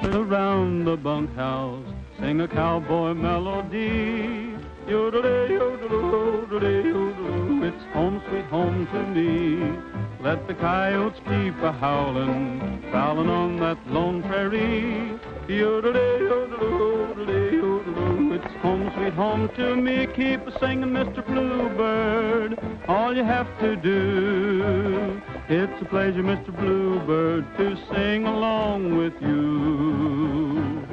Around the bunkhouse, sing a cowboy melody. Yodelay, yodeloo, yodelay, yodeloo, it's home sweet home to me. Let the coyotes keep a-howlin', prowlin' on that lone prairie. Yodelay, yodeloo, yodelay, yodeloo, it's home sweet home to me. Keep a-singin', Mr. Bluebird, all you have to do. It's a pleasure, Mr. Bluebird, to sing along with you.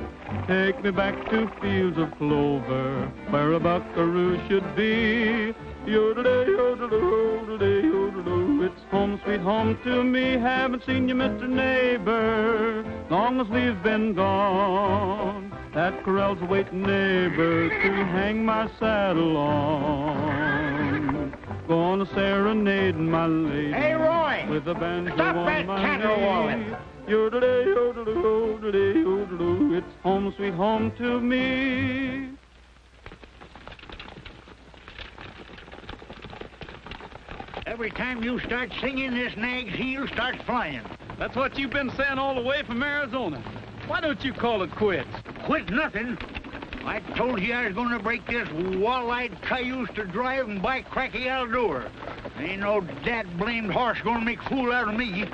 Take me back to fields of clover, where a buckaroo should be. Yodelay, yodeloo, yodelay, yodeloo, it's home sweet home to me. Haven't seen you, Mr. Neighbor, long as we've been gone. That corral's a waiting neighbor to hang my saddle on. Gonna serenade my lady. Hey, Roy! With a banjo Stop on that my caterwauling! knee. Yodelay, yodeloo, yodelay, yodeloo, it's home sweet home to me. Every time you start singing, this nag's heel starts flying. That's what you've been saying all the way from Arizona. Why don't you call it quits? Quit nothing. I told you I was going to break this wall-eyed cayuse to drive and buy Cracky Aldur. Ain't no dad-blamed horse going to make a fool out of me.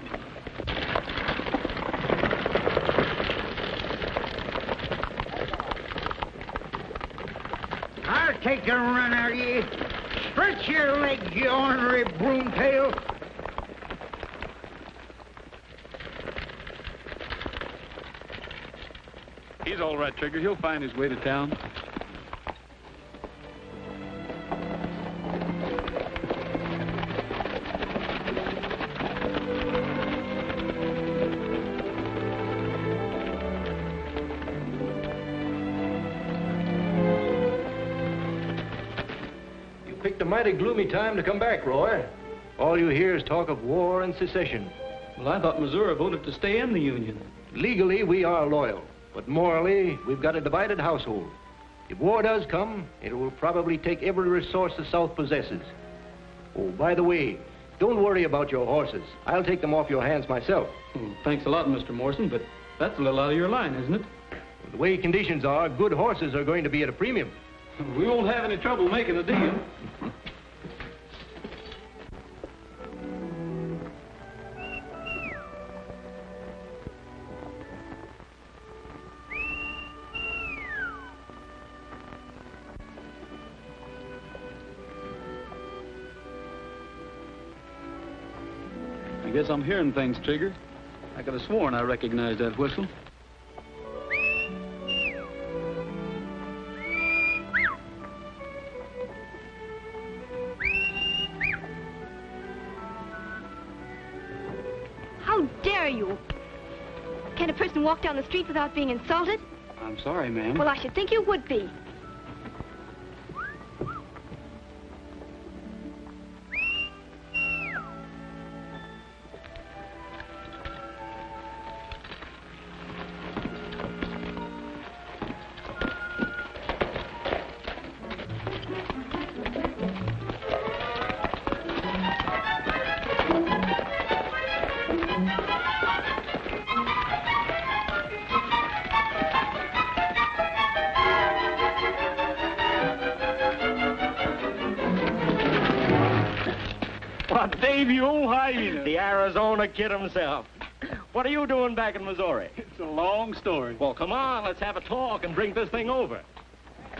I'll take a run out of you. Stretch your legs, you ornery broomtail. He's all right, Trigger. He'll find his way to town. You picked a mighty gloomy time to come back, Roy. All you hear is talk of war and secession. Well, I thought Missouri voted to stay in the Union. Legally, we are loyal. But morally, we've got a divided household. If war does come, it will probably take every resource the South possesses. Oh, by the way, don't worry about your horses. I'll take them off your hands myself. Well, thanks a lot, Mr. Morrison, but that's a little out of your line, isn't it? The way conditions are, good horses are going to be at a premium. We won't have any trouble making a deal. I guess I'm hearing things, Trigger. I could have sworn I recognized that whistle. How dare you? Can a person walk down the street without being insulted? I'm sorry, ma'am. Well, I should think you would be. Dave, you old hyena. The Arizona kid himself. What are you doing back in Missouri? It's a long story. Well, come on, let's have a talk and drink this thing over.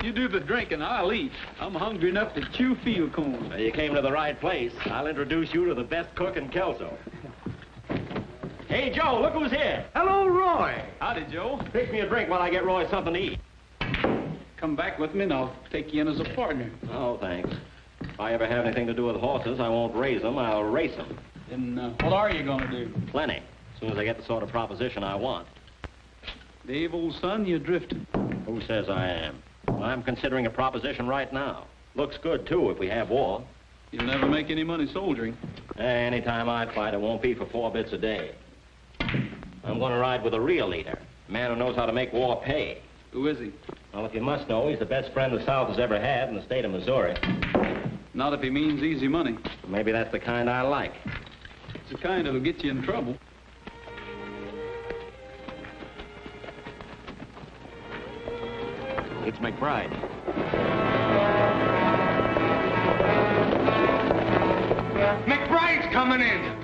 You do the drinking, I'll eat. I'm hungry enough to chew field corn. Well, you came to the right place. I'll introduce you to the best cook in Kelso. Hey, Joe, look who's here. Hello, Roy. Howdy, Joe. Fix me a drink while I get Roy something to eat. Come back with me and I'll take you in as a partner. Oh, thanks. If I ever have anything to do with horses, I won't raise them, I'll race them. Then what are you going to do? Plenty. As soon as I get the sort of proposition I want. Dave, old son, you're drifting. Who says I am? I'm considering a proposition right now. Looks good, too, if we have war. You'll never make any money soldiering. Anytime I fight, it won't be for 4 bits a day. I'm going to ride with a real leader, a man who knows how to make war pay. Who is he? Well, if you must know, he's the best friend the South has ever had in the state of Missouri. Not if he means easy money. Maybe that's the kind I like. It's the kind that'll get you in trouble. It's McBride. McBride's coming in.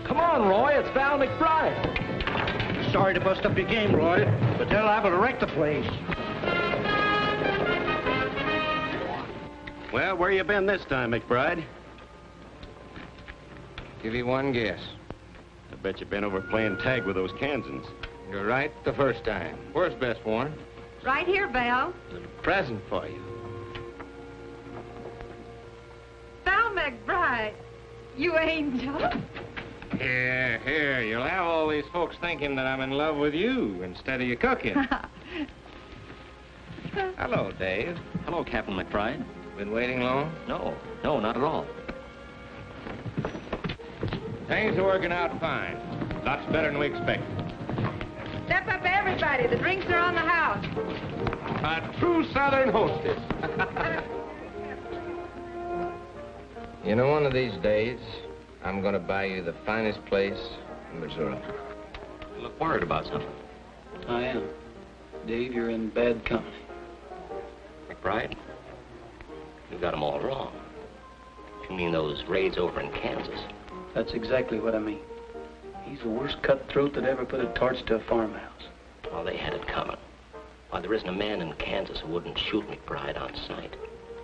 Come on, Roy. It's Val McBride. Sorry to bust up your game, Roy, but they're liable to wreck the place. Well, where you been this time, McBride? Give you one guess. I bet you've been over playing tag with those Kansans. You're right the first time. Where's Best Warner? Right here, Val. Present for you. Val McBride. You angel. Here. You'll have all these folks thinking that I'm in love with you instead of you cooking. Hello, Dave. Hello, Captain McBride. Been waiting long? No, not at all. Things are working out fine. Lots better than we expected. Step up, everybody. The drinks are on the house. A true Southern hostess. You know, one of these days, I'm going to buy you the finest place in Missouri. You look worried about something. I am. Dave, you're in bad company. McBride, you got them all wrong. You mean those raids over in Kansas? That's exactly what I mean. He's the worst cutthroat that ever put a torch to a farmhouse. Well, they had it coming. Why, there isn't a man in Kansas who wouldn't shoot McBride on sight.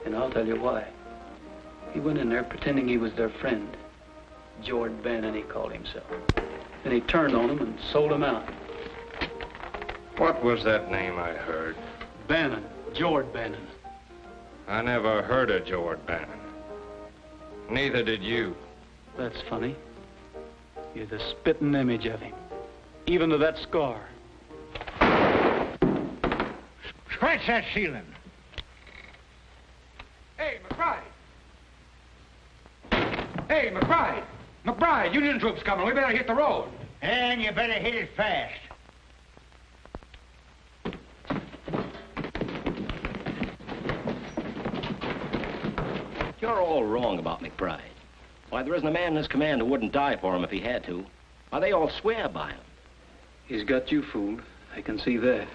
And I'll tell you why. He went in there pretending he was their friend. Jord Bannon, he called himself. Then he turned on him and sold him out. What was that name I heard? Bannon. Jord Bannon. I never heard of Jord Bannon. Neither did you. That's funny. You're the spitting image of him. Even to that scar. Scratch that ceiling. Hey, McBride! Hey, McBride! McBride, Union troops coming. We better hit the road. And you better hit it fast. You're all wrong about McBride. Why, there isn't a man in his command who wouldn't die for him if he had to. Why, they all swear by him. He's got you fooled. I can see that.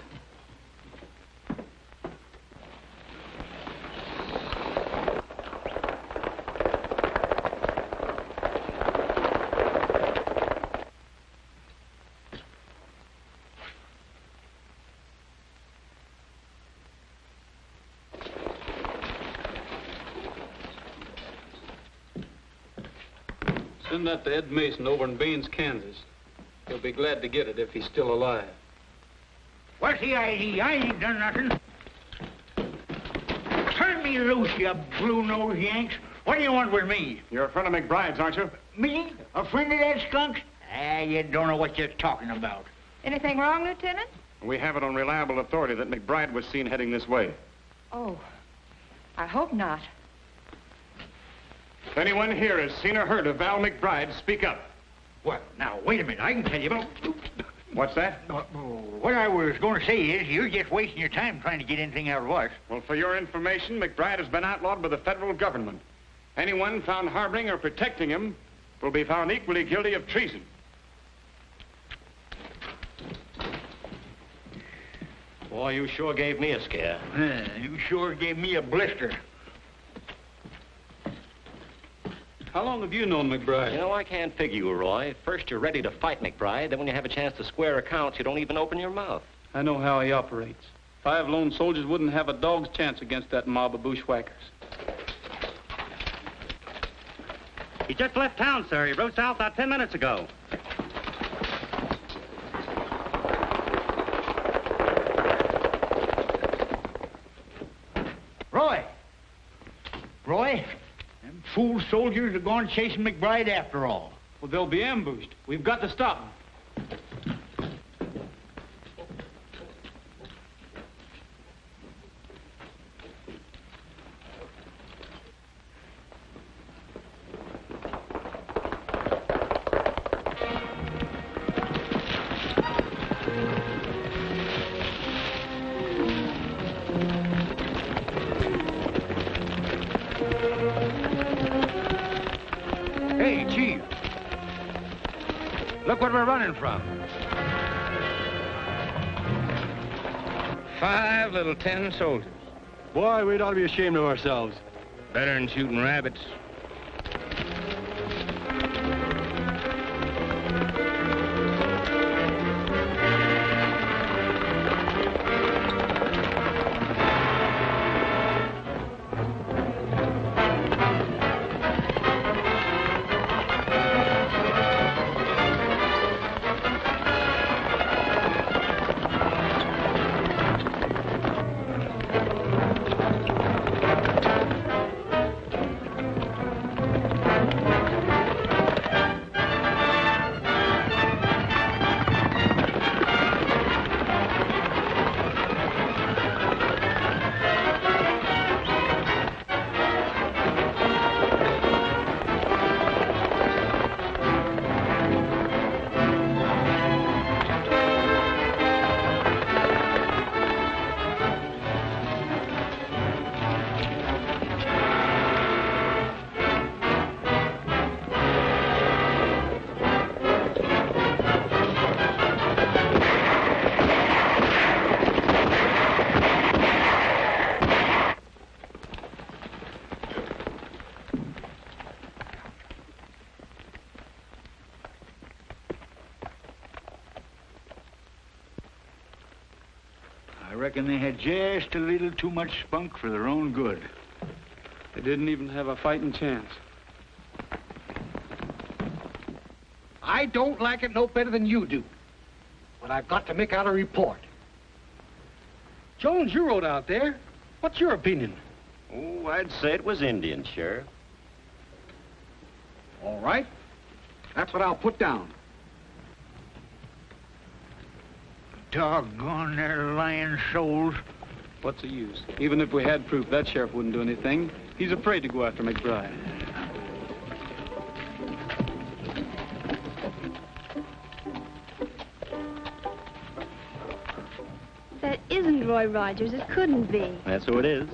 Send that to Ed Mason over in Baines, Kansas. He'll be glad to get it if he's still alive. What's the idea? I ain't done nothing. Turn me loose, you blue-nosed Yanks. What do you want with me? You're a friend of McBride's, aren't you? Me? A friend of that skunk? You don't know what you're talking about. Anything wrong, Lieutenant? We have it on reliable authority that McBride was seen heading this way. Oh, I hope not. If anyone here has seen or heard of Val McBride, speak up. Well, now, wait a minute. I can tell you about... What's that? What I was going to say is you're just wasting your time trying to get anything out of us. Well, for your information, McBride has been outlawed by the federal government. Anyone found harboring or protecting him will be found equally guilty of treason. Boy, you sure gave me a scare. You sure gave me a blister. How long have you known McBride? You know, I can't figure you, Roy. First, you're ready to fight McBride. Then when you have a chance to square accounts, you don't even open your mouth. I know how he operates. 5 lone soldiers wouldn't have a dog's chance against that mob of bushwhackers. He just left town, sir. He rode south about 10 minutes ago. Roy! Roy? Them fool soldiers are going chasing McBride after all. Well, they'll be ambushed. We've got to stop them. Hey, Chief. Look what we're running from. 5 little 10 soldiers. Boy, we'd ought to be ashamed of ourselves. Better than shooting rabbits. I reckon they had just a little too much spunk for their own good. They didn't even have a fighting chance. I don't like it no better than you do. But I've got to make out a report. Jones, you rode out there. What's your opinion? Oh, I'd say it was Indian, Sheriff. All right. That's what I'll put down. Doggone their lying souls. What's the use? Even if we had proof, that sheriff wouldn't do anything. He's afraid to go after McBride. That isn't Roy Rogers. It couldn't be. That's who it is.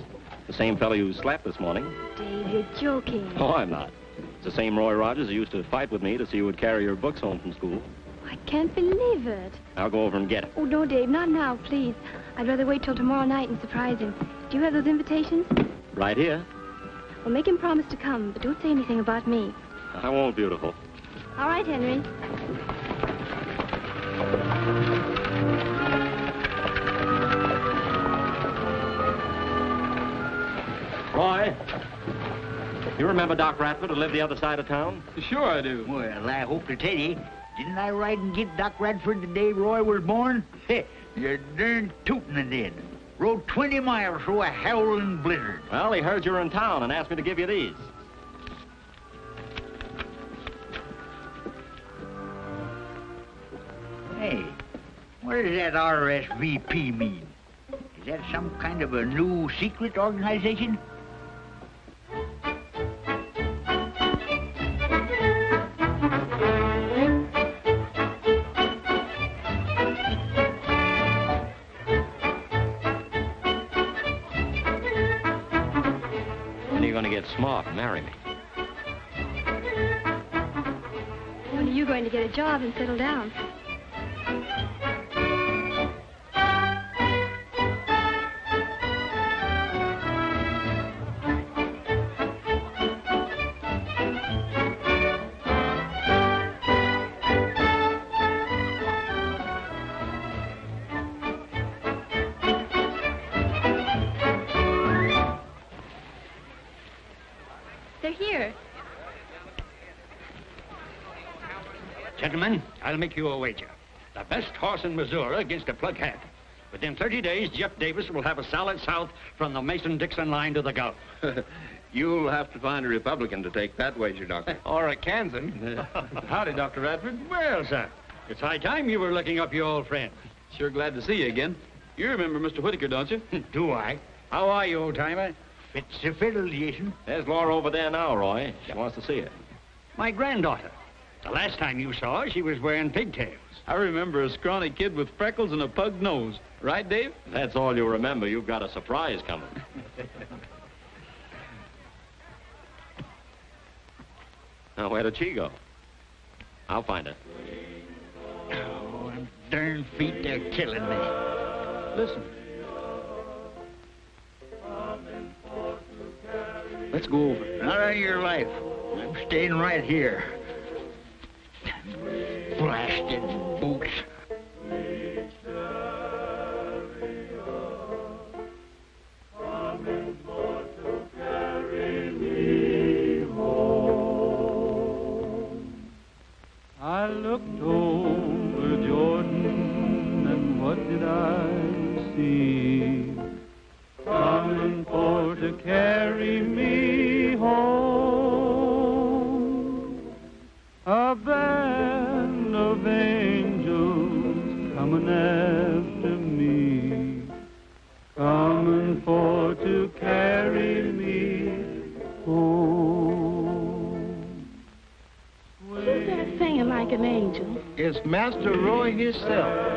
The same fellow you slapped this morning. Dave, you're joking. Oh, I'm not. It's the same Roy Rogers who used to fight with me to see who would carry your books home from school. I can't believe it. I'll go over and get it. Oh, no, Dave, not now, please. I'd rather wait till tomorrow night and surprise him. Do you have those invitations? Right here. Well, make him promise to come, but don't say anything about me. I won't, beautiful. All right, Henry. Roy, you remember Doc Radford who lived the other side of town? Sure I do. Well, I hope to tell you, didn't I ride and get Doc Radford the day Roy was born? You're darn tootin' I did. Rode 20 miles through a howling blizzard. Well, he heard you were in town and asked me to give you these. Hey, what does that RSVP mean? Is that some kind of a new secret organization? When are you going to get smart and marry me? When are you going to get a job and settle down? They're here. Gentlemen, I'll make you a wager. The best horse in Missouri against a plug hat. Within 30 days, Jeff Davis will have a solid south from the Mason-Dixon line to the Gulf. You'll have to find a Republican to take that wager, Doctor. Or a Kansan. Howdy, Dr. Radford. Well, sir, it's high time you were looking up your old friend. Sure glad to see you again. You remember Mr. Whitaker, don't you? Do I? How are you, old-timer? Fits the fiddle, Jason. There's Laura over there now, Roy. She wants to see you. My granddaughter. The last time you saw her, she was wearing pigtails. I remember a scrawny kid with freckles and a pug nose. Right, Dave? If that's all you remember, you've got a surprise coming. Now, where did she go? I'll find her. Oh, them darn feet, they're killing me. Listen. Let's go over. Not on your life. I'm staying right here. Blasted boots. I looked over Jordan, and what did I see? Coming for to carry me home. A band of angels coming after me, coming for to carry me home. Who's that singing like an angel? It's Master Roy himself.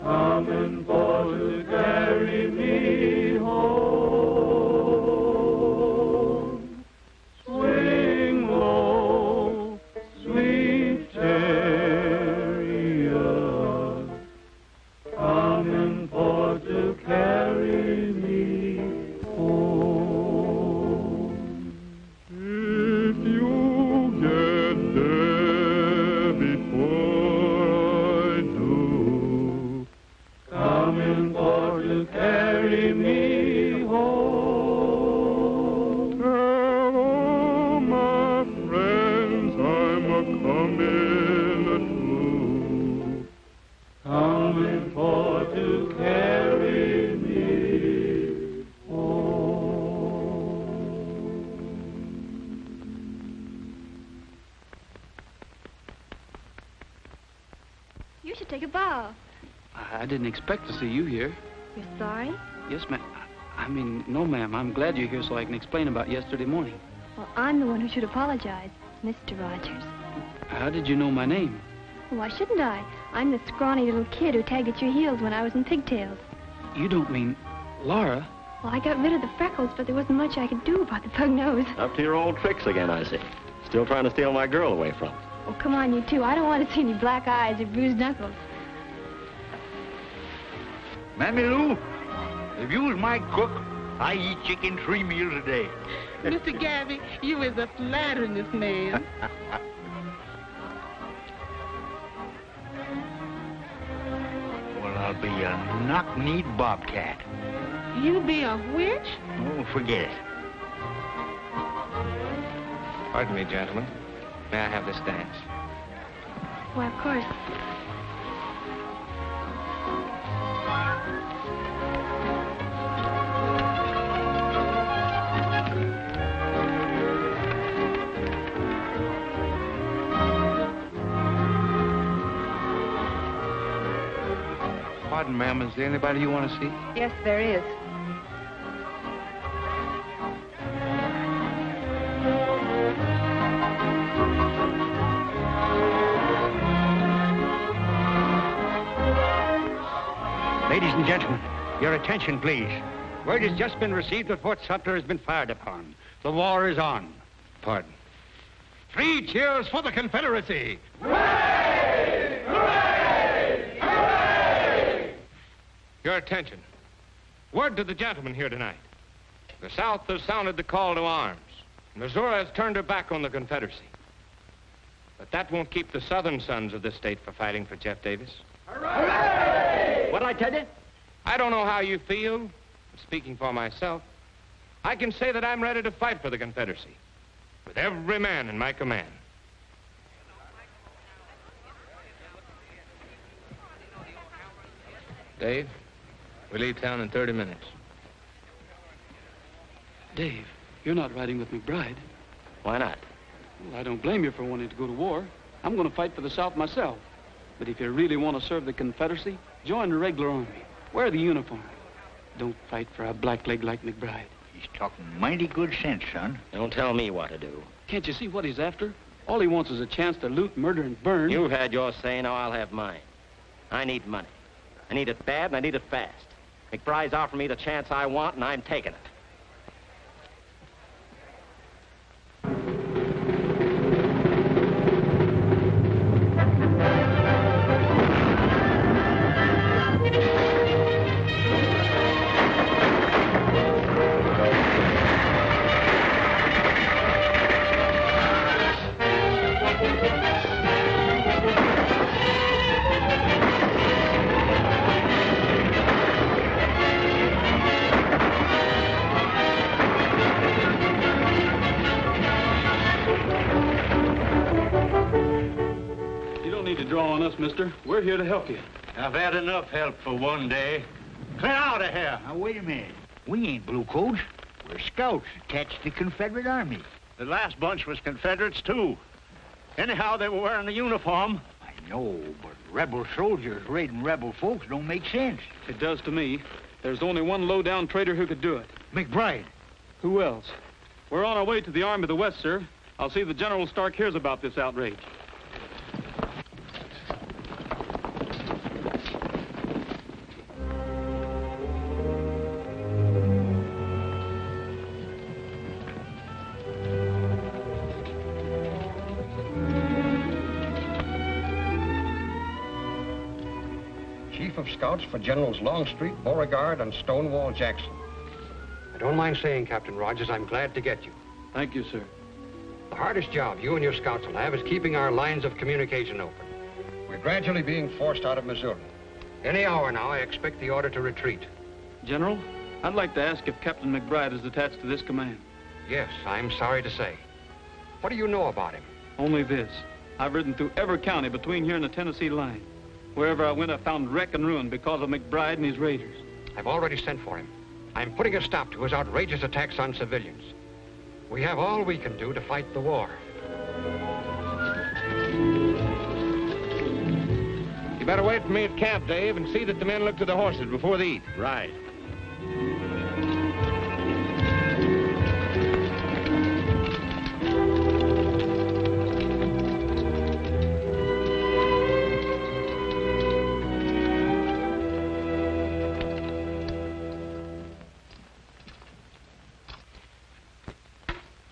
Coming for to carry me home. Swing low, sweet chariot, coming for to carry me home. If you get there before I do, coming for to carry me home. Hello, my friends, I'm a-coming through, coming for to carry me home. You should take a bow. I didn't expect to see you here. You're sorry? Yes, ma'am. I mean, no, ma'am. I'm glad you're here so I can explain about yesterday morning. Well, I'm the one who should apologize, Mr. Rogers. How did you know my name? Why shouldn't I? I'm the scrawny little kid who tagged at your heels when I was in pigtails. You don't mean Laura? Well, I got rid of the freckles, but there wasn't much I could do about the pug nose. Up to your old tricks again, I see. Still trying to steal my girl away from me. Oh, come on, you two. I don't want to see any black eyes or bruised knuckles. Mammy Lou, if you was my cook, I eat chicken 3 meals a day. Mr. Gabby, you is a flattering this man. Well, I'll be a knock-kneed bobcat. You be a witch? Oh, forget it. Pardon me, gentlemen. May I have this dance? Why, of course. Pardon, ma'am. Is there anybody you want to see? Yes, there is. Ladies and gentlemen, your attention, please. Word has just been received that Fort Sumter has been fired upon. The war is on. Pardon. 3 cheers for the Confederacy. Hooray! Hooray! Hooray! Your attention. Word to the gentlemen here tonight. The South has sounded the call to arms. Missouri has turned her back on the Confederacy. But that won't keep the Southern sons of this state from fighting for Jeff Davis. Hooray! What'd I tell you? I don't know how you feel. But speaking for myself, I can say that I'm ready to fight for the Confederacy with every man in my command. Dave, we leave town in 30 minutes. Dave, you're not riding with McBride. Why not? Well, I don't blame you for wanting to go to war. I'm going to fight for the South myself. But if you really want to serve the Confederacy, join the regular army. Wear the uniform. Don't fight for a blackleg like McBride. He's talking mighty good sense, son. Don't tell me what to do. Can't you see what he's after? All he wants is a chance to loot, murder, and burn. You've had your say, now I'll have mine. I need money. I need it bad, and I need it fast. McBride's offering me the chance I want, and I'm taking it. mister. We're here to help you. I've had enough help for one day. Clear out of here. Now, wait a minute. We ain't bluecoats. We're scouts attached to the Confederate Army. The last bunch was Confederates, too. Anyhow, they were wearing the uniform. I know, but rebel soldiers raiding rebel folks don't make sense. It does to me. There's only one low-down traitor who could do it. McBride. Who else? We're on our way to the Army of the West, sir. I'll see that General Stark hears about this outrage. Chief of Scouts for Generals Longstreet, Beauregard, and Stonewall Jackson. I don't mind saying, Captain Rogers, I'm glad to get you. Thank you, sir. The hardest job you and your scouts will have is keeping our lines of communication open. We're gradually being forced out of Missouri. Any hour now, I expect the order to retreat. General, I'd like to ask if Captain McBride is attached to this command. Yes, I'm sorry to say. What do you know about him? Only this. I've ridden through every county between here and the Tennessee line. Wherever I went, I found wreck and ruin because of McBride and his raiders. I've already sent for him. I'm putting a stop to his outrageous attacks on civilians. We have all we can do to fight the war. You better wait for me at camp, Dave, and see that the men look to the horses before they eat. Right.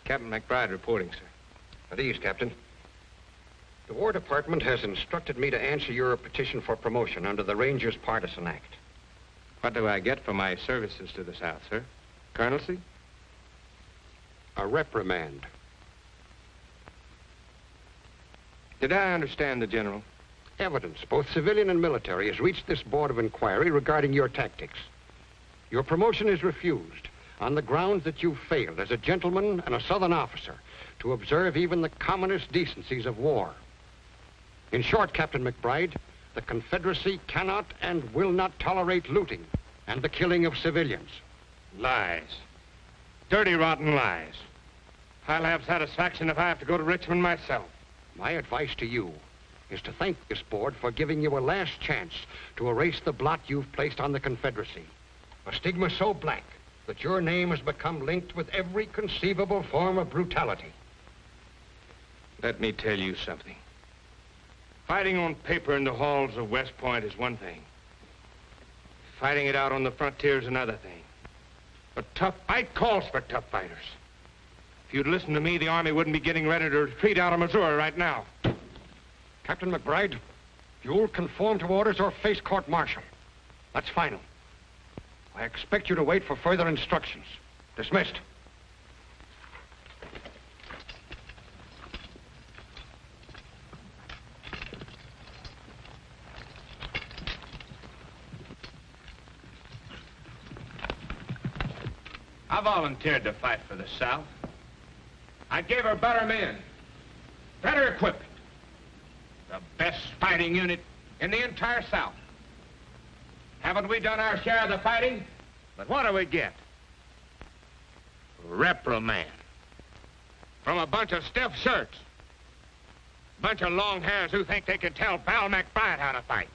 Captain McBride reporting, sir. At ease, Captain. The War Department has instructed me to answer your petition for promotion under the Rangers Partisan Act. What do I get for my services to the South, sir? Colonelcy? A reprimand. Did I understand the General? Evidence, both civilian and military, has reached this Board of Inquiry regarding your tactics. Your promotion is refused on the grounds that you failed as a gentleman and a Southern officer to observe even the commonest decencies of war. In short, Captain McBride, the Confederacy cannot and will not tolerate looting and the killing of civilians. Lies. Dirty, rotten lies. I'll have satisfaction if I have to go to Richmond myself. My advice to you is to thank this board for giving you a last chance to erase the blot you've placed on the Confederacy. A stigma so black that your name has become linked with every conceivable form of brutality. Let me tell you something. Fighting on paper in the halls of West Point is one thing. Fighting it out on the frontier is another thing. A tough fight calls for tough fighters. If you'd listened to me, the Army wouldn't be getting ready to retreat out of Missouri right now. Captain McBride, you'll conform to orders or face court-martial. That's final. I expect you to wait for further instructions. Dismissed. I volunteered to fight for the South. I gave her better men, better equipment, the best fighting unit in the entire South. Haven't we done our share of the fighting? But what do we get? Reprimand. From a bunch of stiff shirts. Bunch of long hairs who think they can tell Val McBride how to fight.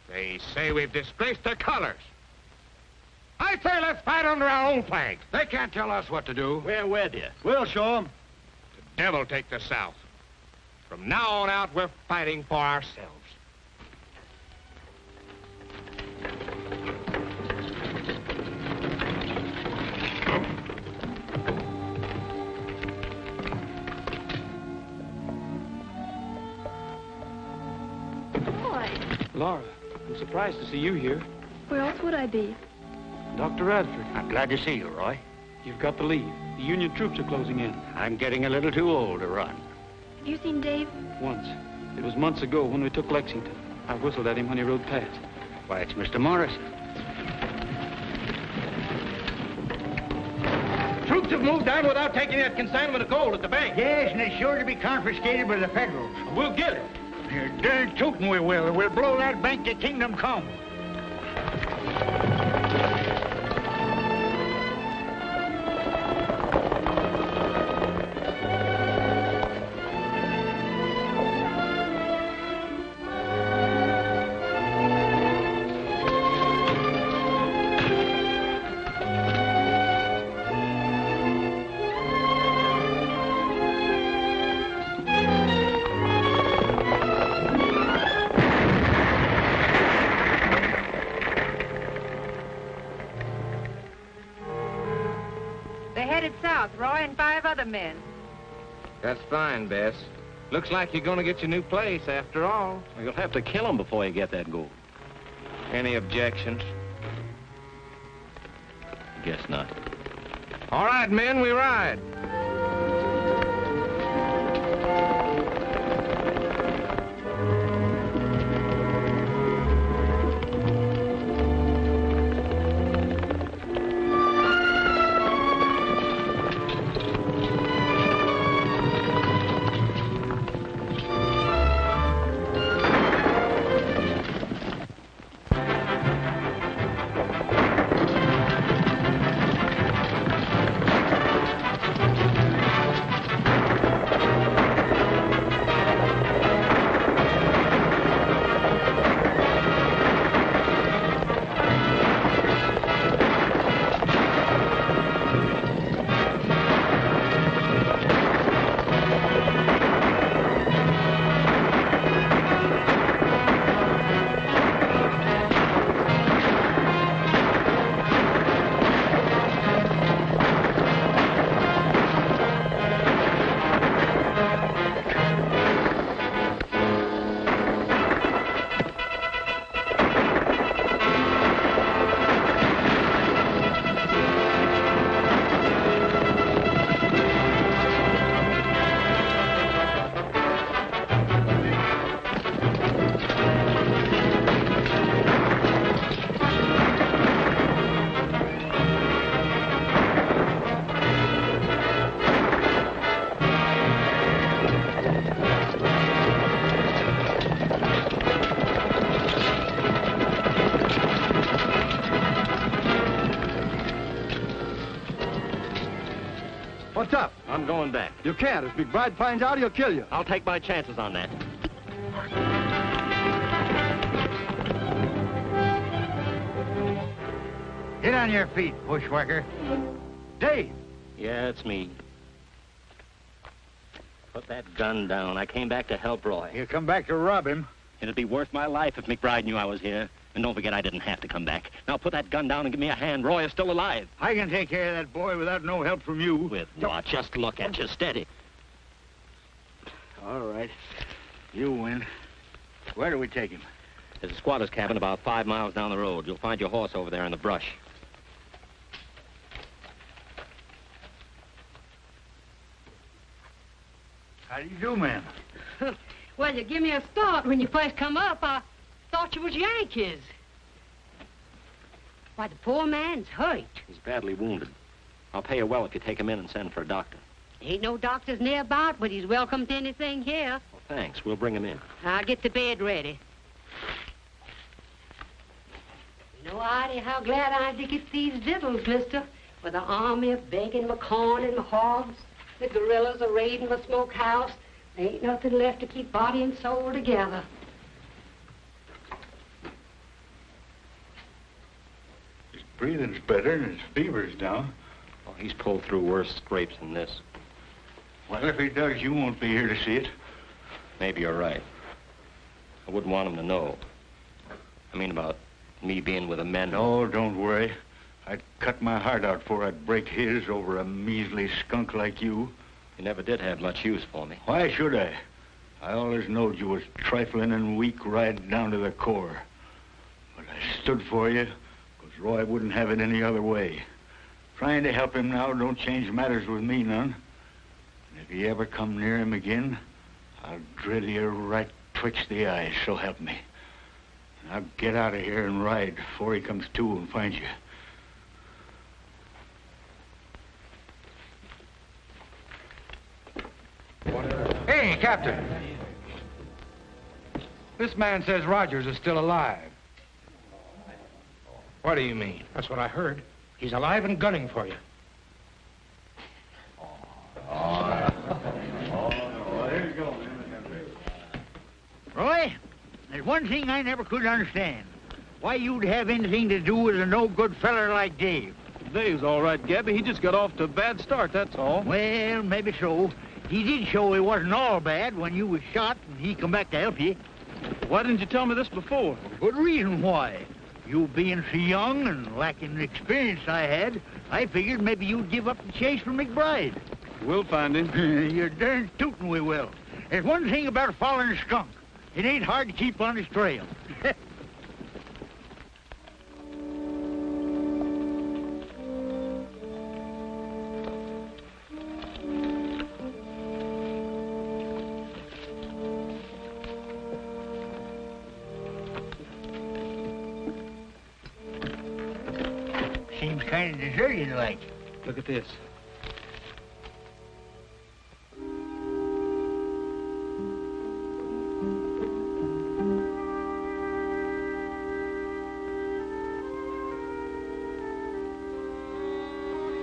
They say we've disgraced their colors. I say let's fight under our own flag. They can't tell us what to do. We're with you. We'll show them. The devil take the South. From now on out, we're fighting for ourselves. Laura, I'm surprised to see you here. Where else would I be? Dr. Radford. I'm glad to see you, Roy. You've got to leave. The Union troops are closing in. I'm getting a little too old to run. Have you seen Dave? Once. It was months ago when we took Lexington. I whistled at him when he rode past. Why, it's Mr. Morris. Troops have moved down without taking that consignment of gold at the bank. Yes, and it's sure to be confiscated by the Federals. We'll get it. You're darn tootin' we will. We'll blow that bank to kingdom come. Men. That's fine, Bess. Looks like you're going to get your new place after all. Well, you'll have to kill him before you get that gold. Any objections? Guess not. All right, men, we ride. What's up? I'm going back. You can't. If McBride finds out, he'll kill you. I'll take my chances on that. Get on your feet, bushwhacker. Dave! Yeah, it's me. Put that gun down. I came back to help Roy. You come back to rob him? It'd be worth my life if McBride knew I was here. And don't forget, I didn't have to come back. Now put that gun down and give me a hand. Roy is still alive. I can take care of that boy without no help from you. With what? Just look at you, steady. All right. You win. Where do we take him? There's a squatter's cabin about 5 miles down the road. You'll find your horse over there in the brush. How do you do, ma'am? Well, you give me a start when you first come up. I thought you was Yankees. Why, the poor man's hurt. He's badly wounded. I'll pay you well if you take him in and send for a doctor. Ain't no doctors nearby, but he's welcome to anything here. Well, thanks. We'll bring him in. I'll get the bed ready. No idea how glad I am to get these victuals, mister. With the army begging my corn and my hogs, the guerrillas are raiding my smokehouse. There ain't nothing left to keep body and soul together. His breathing's better and his fever's down. Oh, he's pulled through worse scrapes than this. Well, if he does, you won't be here to see it. Maybe you're right. I wouldn't want him to know. I mean about me being with the men. No, don't worry. I'd cut my heart out before I'd break his over a measly skunk like you. You never did have much use for me. Why should I? I always knowed you was trifling and weak right down to the core. But I stood for you, because Roy wouldn't have it any other way. Trying to help him now don't change matters with me none. And if you ever come near him again, I'll drill you right twixt the eyes, so help me. Now get out of here and ride before he comes to and finds you. Hey, Captain. This man says Rogers is still alive. What do you mean? That's what I heard. He's alive and gunning for you. Roy, there's one thing I never could understand. Why you'd have anything to do with a no-good feller like Dave. Dave's all right, Gabby. He just got off to a bad start, that's all. Well, maybe so. He did show he wasn't all bad when you was shot and he come back to help you. Why didn't you tell me this before? Good reason why. You being so young and lacking the experience I had, I figured maybe you'd give up the chase for McBride. We'll find him. You're darn tootin' we will. There's one thing about following a skunk. It ain't hard to keep on his trail. Seems kind of deserted like. Look at this.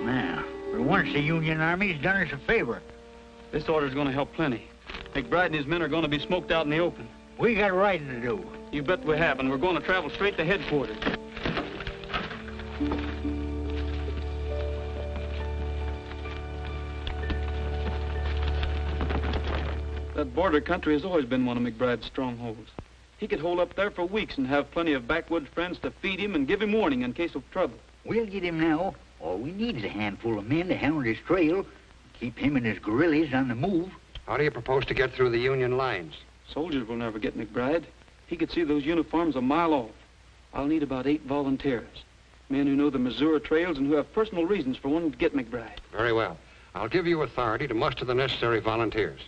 Now, for once the Union Army's done us a favor. This order's going to help plenty. McBride and his men are going to be smoked out in the open. We got riding to do. You bet we have, and we're going to travel straight to headquarters. That border country has always been one of McBride's strongholds. He could hold up there for weeks and have plenty of backwoods friends to feed him and give him warning in case of trouble. We'll get him now. All we need is a handful of men to hound his trail, keep him and his guerrillas on the move. How do you propose to get through the Union lines? Soldiers will never get McBride. He could see those uniforms a mile off. I'll need about 8 volunteers. Men who know the Missouri trails and who have personal reasons for wanting to get McBride. Very well. I'll give you authority to muster the necessary volunteers.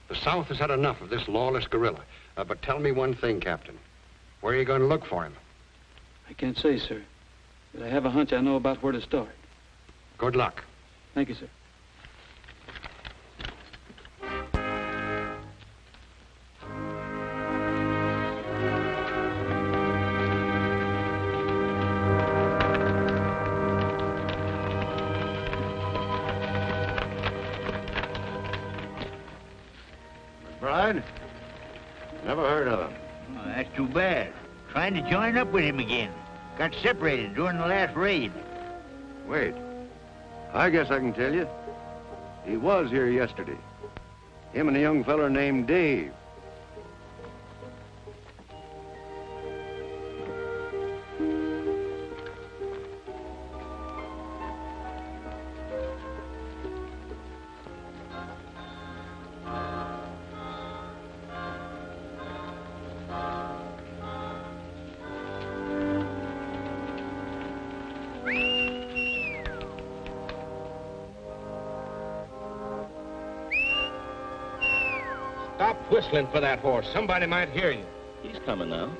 The South has had enough of this lawless guerrilla. But tell me one thing, Captain. Where are you going to look for him? I can't say, sir. But I have a hunch I know about where to start. Good luck. Thank you, sir. McBride? Never heard of him. Oh, that's too bad. Trying to join up with him again. Got separated during the last raid. Wait. I guess I can tell you. He was here yesterday. Him and a young feller named Dave. Stop whistling for that horse. Somebody might hear you. He's coming now.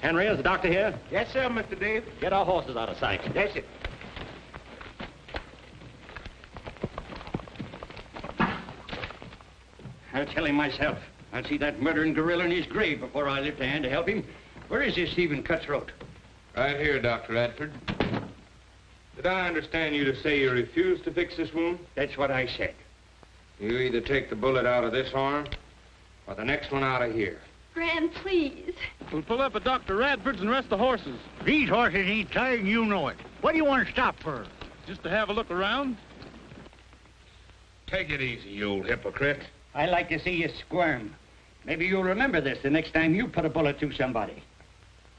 Henry, is the doctor here? Yes, sir, Mr. Dave. Get our horses out of sight. Yes, sir. I'll tell him myself. I'll see that murdering gorilla in his grave before I lift a hand to help him. Where is this Stephen Cutthroat? Right here, Dr. Radford. Did I understand you to say you refuse to fix this wound? That's what I said. You either take the bullet out of this arm or the next one out of here. Gran, please. We'll pull up at Dr. Radford's and rest the horses. These horses ain't tired and you know it. What do you want to stop for? Just to have a look around. Take it easy, you old hypocrite. I like to see you squirm. Maybe you'll remember this the next time you put a bullet through somebody.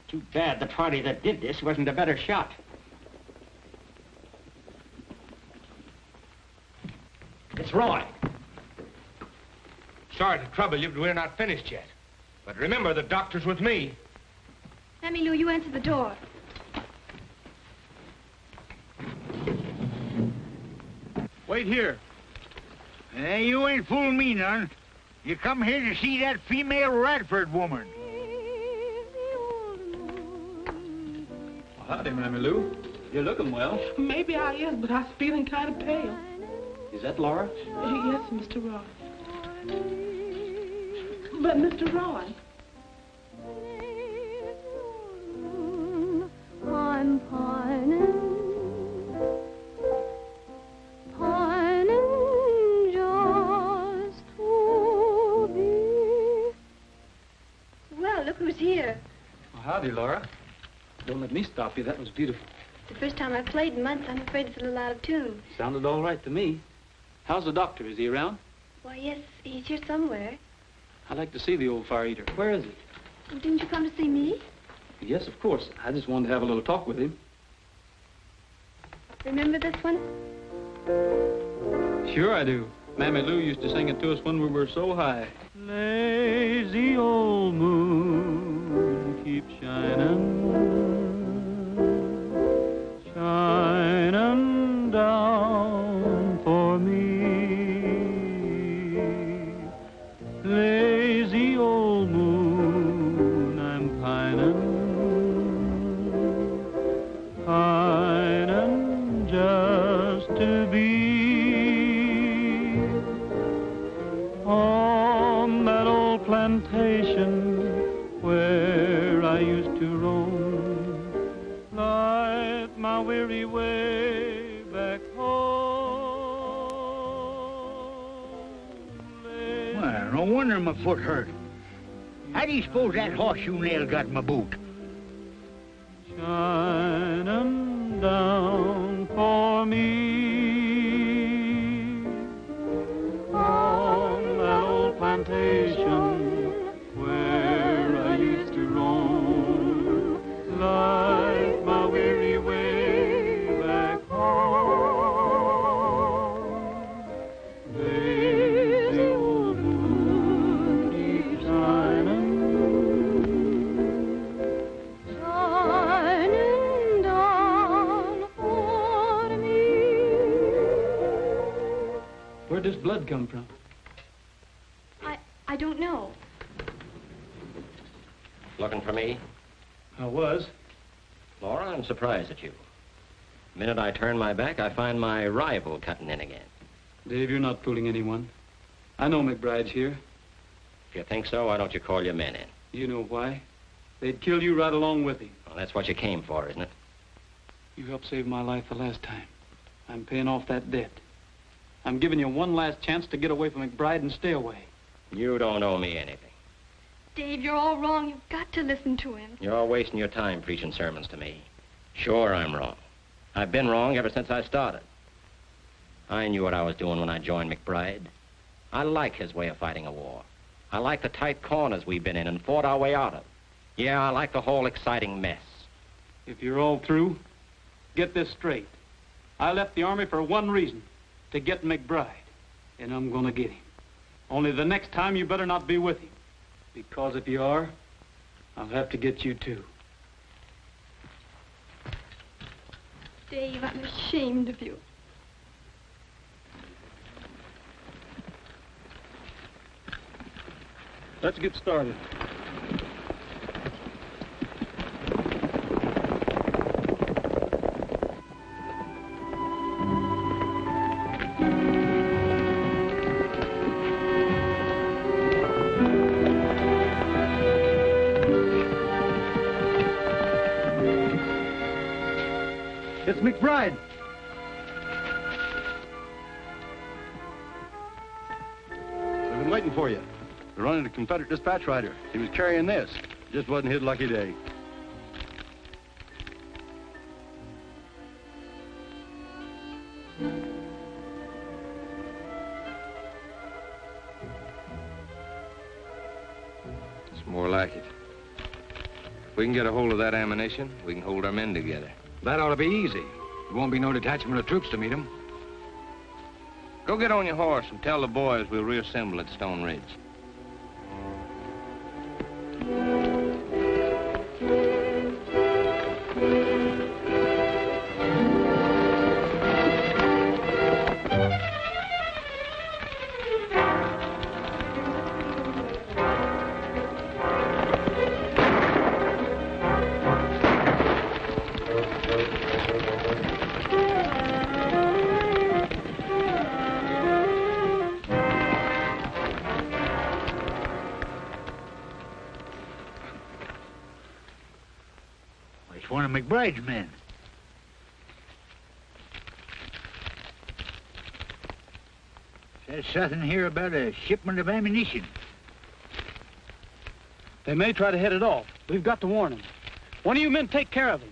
Too bad the party that did this wasn't a better shot. It's Roy. Sorry to trouble you, but we're not finished yet. But remember, the doctor's with me. Mammy Lou, you answer the door. Wait here. You ain't fooling me none. You come here to see that female Radford woman. Howdy, Mammy Lou. You're looking well. Maybe I is, but I'm feeling kind of pale. Is that Laura? Yes, Mr. Roy. But, Mr. Roy. I'm pining just to be. Well, look who's here. Well, howdy, Laura. Don't let me stop you. That was beautiful. It's the first time I've played in months. I'm afraid it's a little out of tune. Sounded all right to me. How's the doctor? Is he around? Why, yes, he's here somewhere. I'd like to see the old fire eater. Where is he? Well, didn't you come to see me? Yes, of course. I just wanted to have a little talk with him. Remember this one? Sure I do. Mammy Lou used to sing it to us when we were so high. Lazy old moon, keep shining, shining down for me. Lazy old moon, I'm pining just to be on that old plantation where I used to roam, light my weary way back home. Well, no wonder my foot hurt. How do you suppose that horseshoe nail got in my boot? Shining down for me on that old plantation where I used to roam, light my weary way back home. Lazy old moon, keep shining, Shining down for me. Where'd this blood come from? I don't know. Looking for me? I was. Laura, I'm surprised at you. The minute I turn my back, I find my rival cutting in again. Dave, you're not fooling anyone. I know McBride's here. If you think so, why don't you call your men in? You know why? They'd kill you right along with him. Well, that's what you came for, isn't it? You helped save my life the last time. I'm paying off that debt. I'm giving you one last chance to get away from McBride and stay away. You don't owe me anything. Dave, you're all wrong. You've got to listen to him. You're all wasting your time preaching sermons to me. Sure, I'm wrong. I've been wrong ever since I started. I knew what I was doing when I joined McBride. I like his way of fighting a war. I like the tight corners we've been in and fought our way out of. Yeah, I like the whole exciting mess. If you're all through, get this straight. I left the Army for one reason, to get McBride. And I'm gonna get him. Only the next time you better not be with him. Because if you are, I'll have to get you too. Dave, I'm ashamed of you. Let's get started. It's McBride. We've been waiting for you. We're running a Confederate dispatch rider. He was carrying this. Just wasn't his lucky day. More like it. If we can get a hold of that ammunition, we can hold our men together. That ought to be easy. There won't be no detachment of troops to meet them. Go get on your horse and tell the boys we'll reassemble at Stone Ridge. It's one of McBride's men. Says something here about a shipment of ammunition. They may try to head it off. We've got to warn them. One of you men take care of him.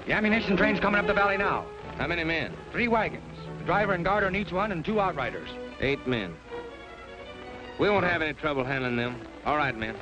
The ammunition train's coming up the valley now. How many men? 3 wagons. The driver and guard on each one and 2 outriders. 8 men. We won't have any trouble handling them. All right, men.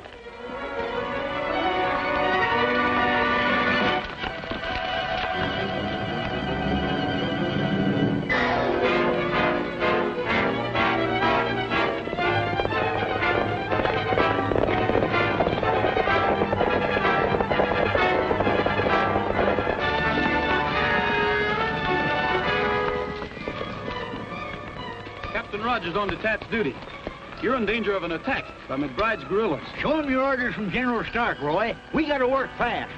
Rogers on detached duty. You're in danger of an attack by McBride's guerrillas. Show him your orders from General Stark, Roy. We gotta work fast.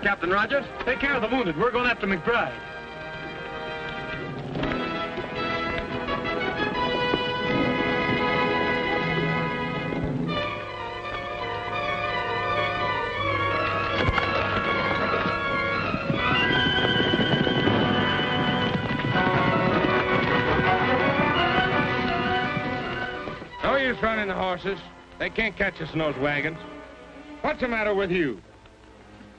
Captain Rogers. Take care of the wounded. We're going after McBride. No use running the horses. They can't catch us in those wagons. What's the matter with you?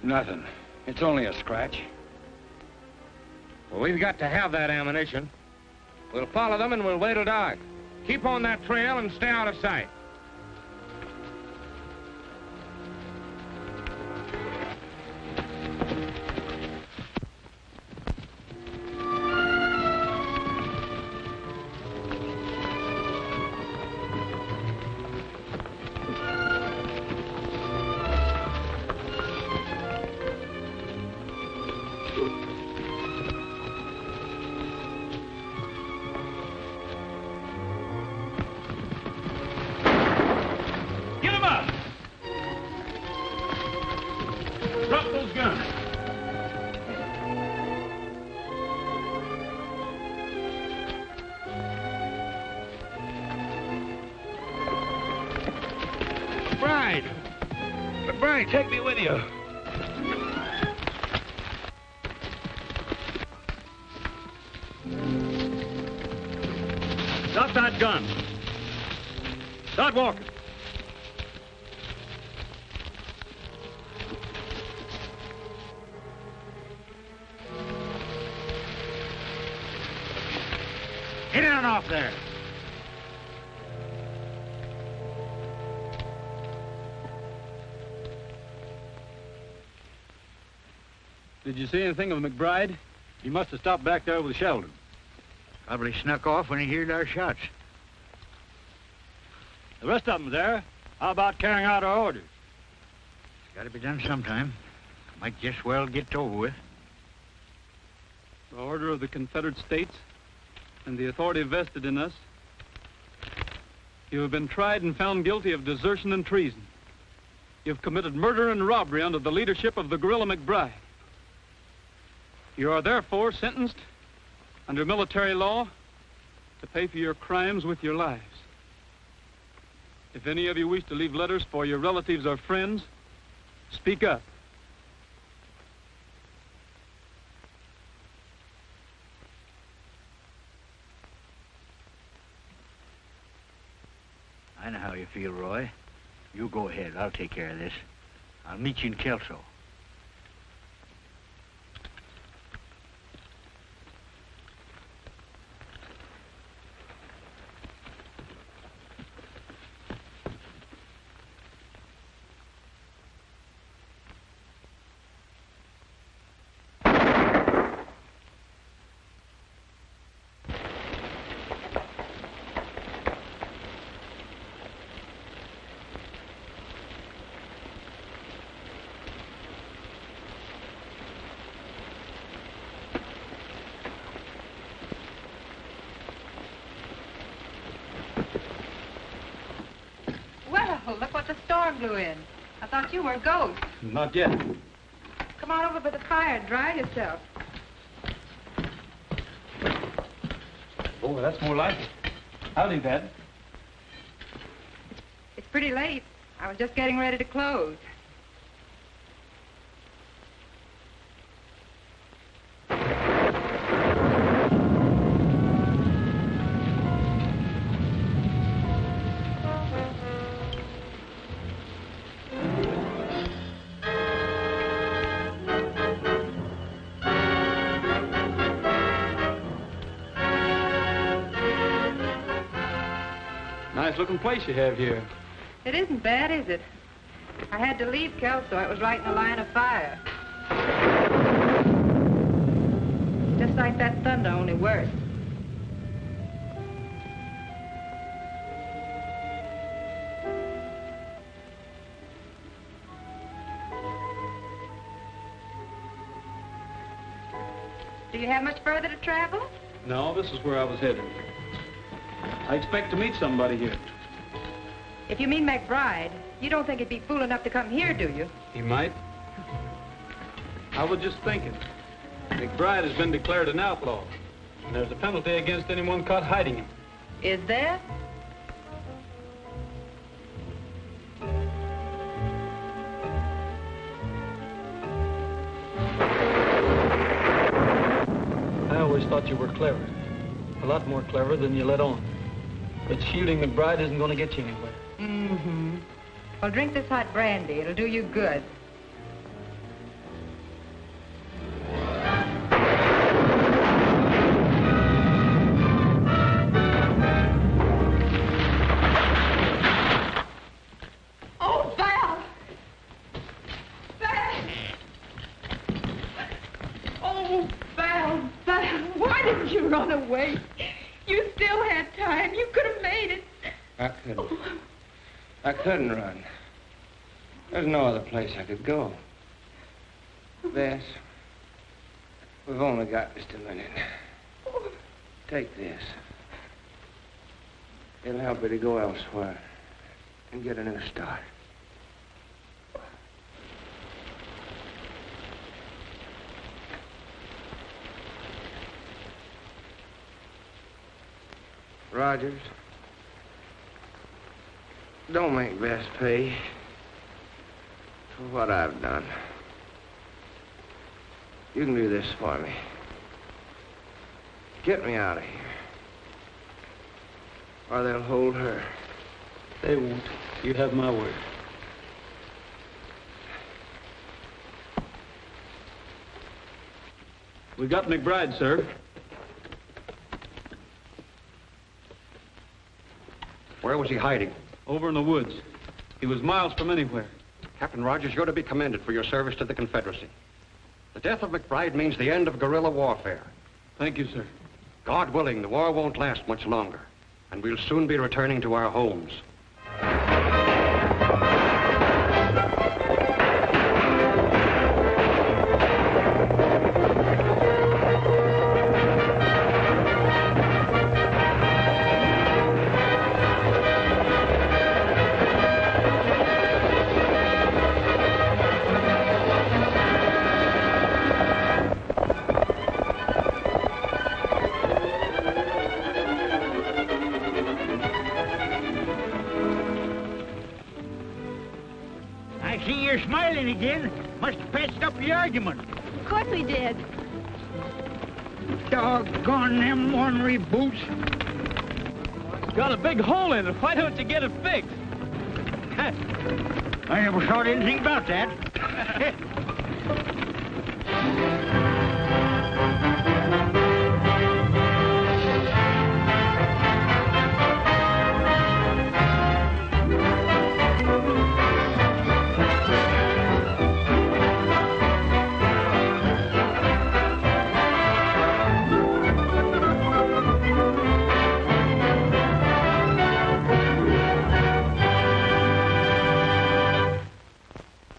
Nothing. It's only a scratch. Well, we've got to have that ammunition. We'll follow them and we'll wait till dark. Keep on that trail and stay out of sight. McBride! McBride, take me with you. Drop that gun. Start walking. Get on off there. Did you see anything of McBride? He must have stopped back there with Sheldon. Probably snuck off when he heard our shots. The rest of them there. How about carrying out our orders? It's got to be done sometime. Might just well get over with. The order of the Confederate States and the authority vested in us, you have been tried and found guilty of desertion and treason. You've committed murder and robbery under the leadership of the guerrilla McBride. You are therefore sentenced under military law to pay for your crimes with your lives. If any of you wish to leave letters for your relatives or friends, speak up. I know how you feel, Roy. You go ahead. I'll take care of this. I'll meet you in Kelso. Well, look what the storm blew in. I thought you were a ghost. Not yet. Come on over by the fire and dry yourself. Oh, that's more like it. Howdy, Dad. It's pretty late. I was just getting ready to close. Nice-looking place you have here. It isn't bad, is it? I had to leave Kelso. It was right in the line of fire. Just like that thunder, only worse. Do you have much further to travel? No, this is where I was headed. I expect to meet somebody here. If you mean McBride, you don't think he'd be fool enough to come here, do you? He might. I was just thinking. McBride has been declared an outlaw, and there's a penalty against anyone caught hiding him. Is there? I always thought you were clever. A lot more clever than you let on. But shooting McBride isn't going to get you anywhere. Mm-hmm. Well, drink this hot brandy. It'll do you good. Oh, Val! Val! Oh, Val, Val, why didn't you run away? You still had time. You could have made it. I couldn't. I couldn't run. There's no other place I could go. Bess, we've only got just a minute. Take this. It'll help you to go elsewhere and get a new start. Rogers, don't make Bess pay. for what I've done. You can do this for me. Get me out of here. Or they'll hold her. They won't. You have my word. We got McBride, sir. Where was he hiding? Over in the woods. He was miles from anywhere. Captain Rogers, you're to be commended for your service to the Confederacy. The death of McBride means the end of guerrilla warfare. Thank you, sir. God willing, the war won't last much longer, and we'll soon be returning to our homes. Smiling again. Must have patched up the argument. Of course we did. Doggone them ornery boots. Got a big hole in it. Why don't you get it fixed? I never thought anything about that.